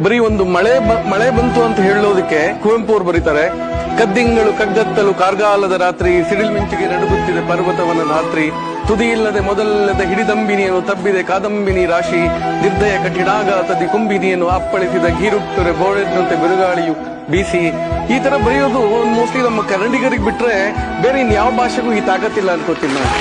ಬರೀ ಒಂದು ಮಳೆ ಬಂತು ಅಂತ ಹೇಳೋದಕ್ಕೆ ಕುವೆಂಪು ಅವರು ಬರೀತಾರೆ, ಕದ್ದಿಂಗಳು ಕಗ್ಗತ್ತಲು ಕಾರ್ಗಾಲದ ರಾತ್ರಿ, ಸಿಡಿಲ್ ಮಿಂಚಿಗೆ ನಡುಗುತ್ತಿದೆ ಪರ್ವತವನ ರಾತ್ರಿ, ತುದಿಯಿಲ್ಲದೆ ಮೊದಲಿಲ್ಲದೆ ಹಿಡಿದಂಬಿನಿಯನ್ನು ತಬ್ಬಿದೆ ಕಾದಂಬಿನಿ ರಾಶಿ, ನಿರ್ದಯ ಕಠಿಣಾಘಾತದಿ ಕುಂಬಿನಿಯನ್ನು ಅಪ್ಪಳಿಸಿದ ಗೀರುಟ್ಟರೆ ಬೋಳೆದಂತೆ ಬಿರುಗಾಳಿಯು ಬೀಸಿ. ಈ ತರ ಬರೆಯೋದು ಮೋಸ್ಟ್ಲಿ ನಮ್ಮ ಕನ್ನಡಿಗರಿಗೆ ಬಿಟ್ರೆ ಬೇರೆ ಇನ್ಯಾವ ಭಾಷೆಗೂ ಈ ತಾಕತ್ತಿಲ್ಲ ಅನ್ಕೋತೀನಿ ನಾನು.